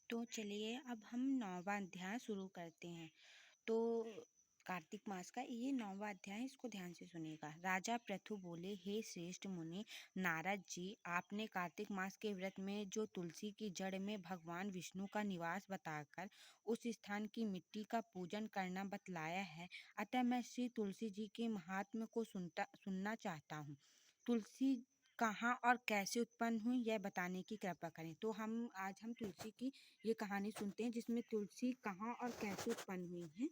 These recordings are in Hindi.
तो चलिए अब हम 9वां अध्याय शुरू करते हैं। तो कार्तिक मास का ये 9वां अध्याय है, इसको ध्यान से सुनिएगा। राजा पृथु बोले, हे श्रेष्ठ मुनि नारद जी, आपने कार्तिक मास के व्रत में जो तुलसी की जड़ में भगवान विष्णु का निवास बताकर उस स्थान की मिट्टी का पूजन करना बतलाया है, अतः मैं श्री तुलसी जी के महात्म्य को सुनना चाहता हूँ। तुलसी कहाँ और कैसे उत्पन्न हुई यह बताने की कृपा करें। तो आज हम तुलसी की ये कहानी सुनते हैं, जिसमें तुलसी कहाँ और कैसे उत्पन्न हुई है,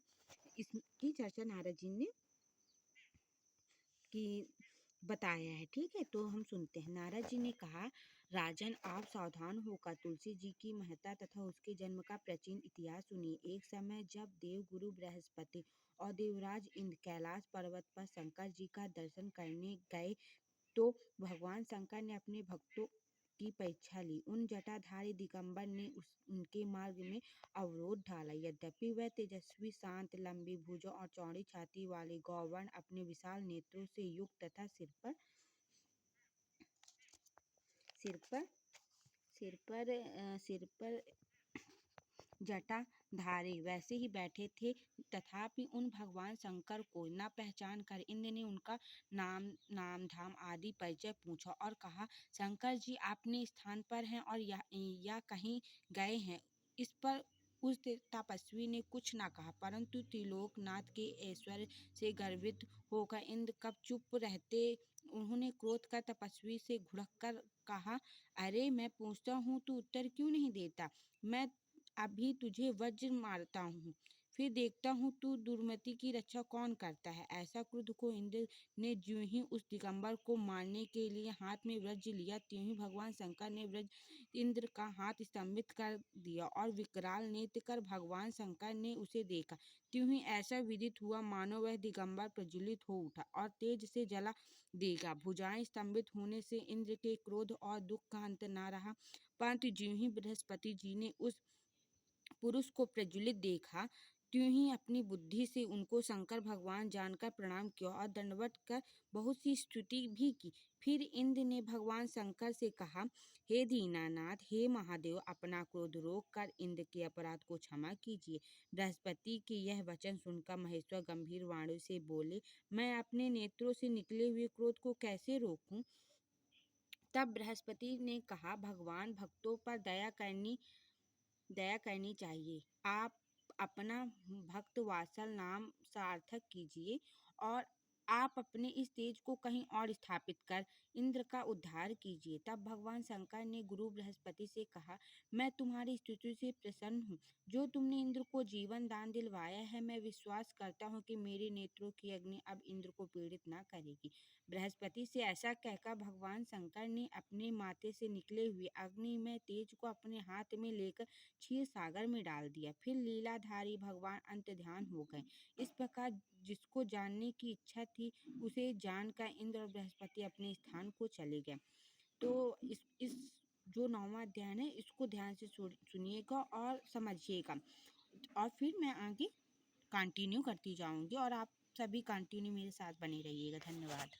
इसकी चर्चा नारद जी ने की बताया है। ठीक है, तो हम सुनते हैं। नारद जी ने कहा, राजन आप सावधान होकर तुलसी जी की महत्ता तथा उसके जन्म का प्राचीन इतिहास सुनिए। एक समय जब देव गुरु बृहस्पति और देवराज इंद्र कैलाश पर्वत पर शंकर जी का दर्शन करने गए, तो भगवान शंकर ने अपने भक्तों की परीक्षा ली। उन जटाधारी दिगंबर ने उनके मार्ग में अवरोध डाला। यद्यपि वह तेजस्वी, शांत, लंबी भुजों और चौड़ी छाती वाले गौवर्ण अपने विशाल नेत्रों से युक्त तथा सिर पर जटाधारी वैसे ही बैठे थे, तथापि उन भगवान शंकर को न पहचान कर इंद्र ने उनका नाम धाम आदि परिचय पूछा और कहा, शंकर जी अपने स्थान पर हैं और या कहीं गए हैं। इस पर उस तपस्वी ने कुछ न कहा, परंतु त्रिलोकनाथ के ऐश्वर्य से गर्वित होकर इंद्र कब चुप रहते, उन्होंने क्रोध कर तपस्वी से घुड़क कर कहा, अरे मैं पूछता हूँ तू उत्तर क्यों नहीं देता? मैं अभी तुझे वज्र मारता हूँ, फिर देखता हूँ तू दुर्मति की रक्षा कौन करता है। ऐसा क्रुद्ध को इंद्र ने ज्यों ही उस दिगंबर को मारने के लिए हाथ में वज्र लिया, त्यों ही भगवान शंकर ने वज्र इंद्र का हाथ स्तंभित कर दिया और विकराल नेत्र कर भगवान शंकर ने उसे देखा। त्यों ही ऐसा विदित हुआ मानो वह दिगंबर प्रज्वलित हो उठा और तेज से जला देगा। भुजाएं स्तंभित होने से इंद्र के क्रोध और दुख का अंत न रहा, परंतु ज्यों ही बृहस्पति जी ने उस पुरुष को प्रज्वलित देखा, त्यों ही अपनी बुद्धि से उनको शंकर भगवान जानकर प्रणाम किया और दंडवत कर बहुत सी स्तुति भी की। फिर इंद्र ने भगवान शंकर से कहा, हे दीनानाथ, हे महादेव, अपना क्रोध रोक कर इंद्र के अपराध को क्षमा कीजिए। बृहस्पति के यह वचन सुनकर महेश्वर गंभीर वाणी से बोले, मैं अपने नेत्रों से निकले हुए क्रोध को कैसे रोकूं? तब बृहस्पति ने कहा, भगवान भक्तों पर दया करनी चाहिए। आप अपना भक्त वात्सल नाम सार्थक कीजिए और आप अपने इस तेज को कहीं और स्थापित कर इंद्र का उद्धार कीजिए। तब भगवान शंकर ने गुरु बृहस्पति से कहा, मैं तुम्हारी स्तुति से प्रसन्न हूँ। जो तुमने इंद्र को जीवन दान दिलवाया है, मैं विश्वास करता हूँ कि मेरे नेत्रों की अग्नि अब इंद्र को पीड़ित न करेगी। बृहस्पति से ऐसा कहकर भगवान शंकर ने अपने माथे से निकले हुए अग्निमय तेज को अपने हाथ में लेकर क्षीर सागर में डाल दिया। फिर लीलाधारी भगवान अंत ध्यान हो गए। इस प्रकार जिसको जानने की इच्छा थी, उसे जानकर इंद्र और बृहस्पति अपने स्थान को चले गए। तो इस जो 9वां अध्याय है, इसको ध्यान से सुनिएगा और समझिएगा, और फिर मैं आगे कंटिन्यू करती जाऊंगी और आप सभी कंटिन्यू मेरे साथ बने रहिएगा। धन्यवाद।